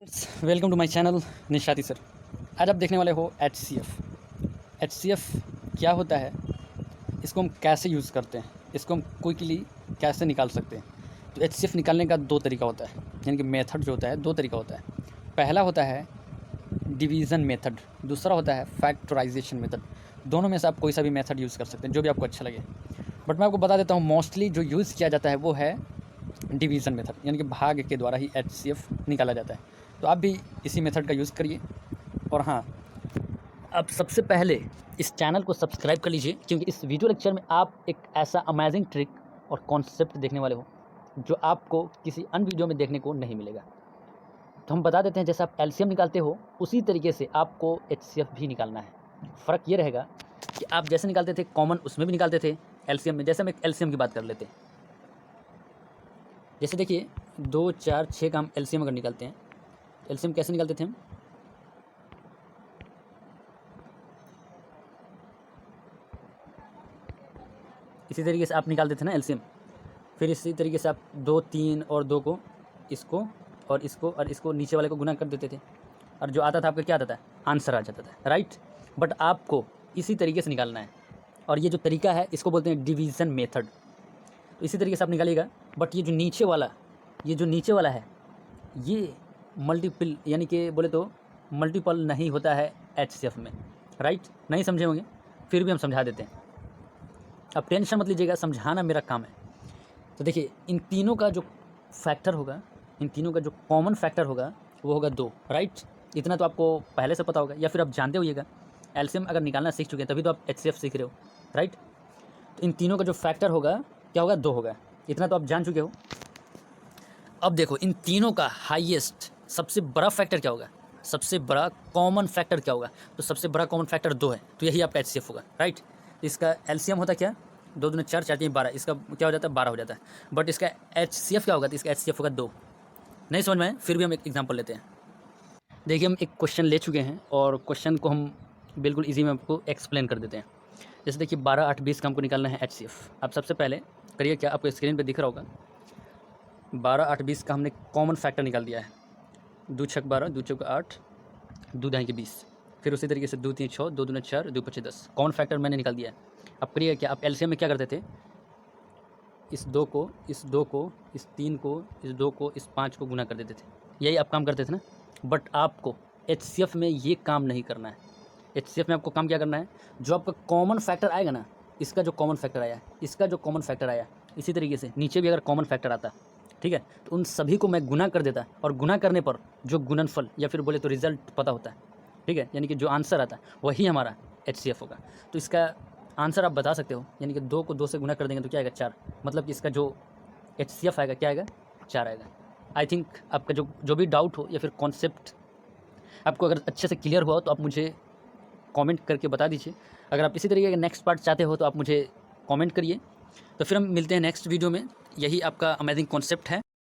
Welcome to my channel Nishati sir. आज आप देखने वाले हो एच सी एफ क्या होता है, इसको हम कैसे यूज़ करते हैं, इसको हम क्विकली कैसे निकाल सकते हैं। तो एच सी एफ निकालने का दो तरीका होता है, यानी कि मेथड जो होता है दो तरीका होता है। पहला होता है डिवीज़न मेथड, दूसरा होता है फैक्टराइजेशन मेथड। दोनों में से आप कोई सा भी मेथड यूज़ कर सकते हैं, जो भी आपको अच्छा लगे। बट मैं आपको बता देता हूँ, मोस्टली जो यूज़ किया जाता है वो है डिवीज़न मेथड, यानी कि भाग के द्वारा ही एच सी एफ निकाला जाता है। तो आप भी इसी मेथड का यूज़ करिए। और हाँ, अब सबसे पहले इस चैनल को सब्सक्राइब कर लीजिए, क्योंकि इस वीडियो लेक्चर में आप एक ऐसा अमेजिंग ट्रिक और कॉन्सेप्ट देखने वाले हो जो आपको किसी अन्य वीडियो में देखने को नहीं मिलेगा। तो हम बता देते हैं, जैसे आप एलसीएम निकालते हो उसी तरीके से आपको एचसीएफ भी निकालना है। फ़र्क ये रहेगा कि आप जैसे निकालते थे कॉमन, उसमें भी निकालते थे एलसीएम में। जैसे हम एक एलसीएम की बात कर लेते हैं, जैसे देखिए 2 4 6 का हम एलसीएम अगर निकालते हैं, एलसीएम कैसे निकालते थे हम, इसी तरीके से आप निकालते थे ना एलसीएम। फिर इसी तरीके से आप 2 3 और 2 को, इसको और इसको और इसको नीचे वाले को गुना कर देते थे, और जो आता था आपका क्या आता था, आंसर आ जाता था, राइट। बट आपको इसी तरीके से निकालना है, और ये जो तरीका है इसको बोलते हैं डिवीज़न मेथड। तो इसी तरीके से आप निकालिएगा। बट ये जो नीचे वाला है, ये मल्टीपल, यानी कि बोले तो मल्टीपल नहीं होता है एचसीएफ में, राइट। नहीं समझे होंगे, फिर भी हम समझा देते हैं। अब टेंशन मत लीजिएगा, समझाना मेरा काम है। तो देखिए, इन तीनों का जो फैक्टर होगा, इन तीनों का जो कॉमन फैक्टर होगा वो होगा 2, राइट। इतना तो आपको पहले से पता होगा, या फिर आप जानते होइएगा। एलसीएम अगर निकालना सीख चुके हैं तभी तो आप एचसीएफ सीख रहे हो, राइट। तो इन तीनों का जो फैक्टर होगा क्या होगा, 2 होगा। इतना तो आप जान चुके हो। अब देखो, इन तीनों का हाईएस्ट सबसे बड़ा फैक्टर क्या होगा, सबसे बड़ा कॉमन फैक्टर क्या होगा। तो सबसे बड़ा कॉमन फैक्टर 2 है, तो यही आपका एचसीएफ होगा, राइट। इसका एलसीएम होता क्या, 2 दूनी 4 4 3 12, इसका क्या हो जाता है, 12 हो जाता है। बट इसका एचसीएफ क्या होगा, तो इसका एचसीएफ होगा 2। नहीं समझ में आए, फिर भी हम एक एग्जांपल लेते हैं। देखिए, हम एक क्वेश्चन ले चुके हैं और क्वेश्चन को हम बिल्कुल ईजी में आपको एक्सप्लेन कर देते हैं। जैसे देखिए 12 8 20 का हमको निकालना है एचसीएफ। आप सबसे पहले करिए क्या, आपको स्क्रीन पर दिख रहा होगा, 12 8 20 का हमने कॉमन फैक्टर निकाल दिया है। 2 6 12, 2 चौक 8, 2 ढाई के 20। फिर उसी तरीके से 2 3 6, 2 दूने 4, 2 5 10। कॉमन फैक्टर मैंने निकाल दिया है। अब करिए क्या, आप एलसीएम में क्या करते थे, इस 2 को, इस 2 को, इस 3 को, इस 2 को, इस 5 को गुना कर देते थे। यही आप काम करते थे ना। बट आपको एचसीएफ में ये काम नहीं करना है। एचसीएफ में आपको काम क्या करना है, जो आपका कॉमन फैक्टर आएगा ना, इसका जो कॉमन फैक्टर आया, इसका जो कॉमन फैक्टर आया, इसी तरीके से नीचे भी अगर कॉमन फैक्टर आता, ठीक है, तो उन सभी को मैं गुना कर देता, और गुना करने पर जो गुणनफल या फिर बोले तो रिजल्ट पता होता है, ठीक है, यानी कि जो आंसर आता है वही हमारा एचसीएफ होगा। तो इसका आंसर आप बता सकते हो, यानी कि 2 को 2 से गुना कर देंगे तो क्या आएगा, 4। मतलब कि इसका जो एचसीएफ आएगा क्या आएगा, 4 आएगा। आई थिंक आपका जो भी डाउट हो या फिर कॉन्सेप्ट आपको अगर अच्छे से क्लियर हुआ हो तो आप मुझे कमेंट करके बता दीजिए। अगर आप इसी तरीके का नेक्स्ट पार्ट चाहते हो तो आप मुझे कमेंट करिए। तो फिर हम मिलते हैं नेक्स्ट वीडियो में। यही आपका अमेजिंग कॉन्सेप्ट है।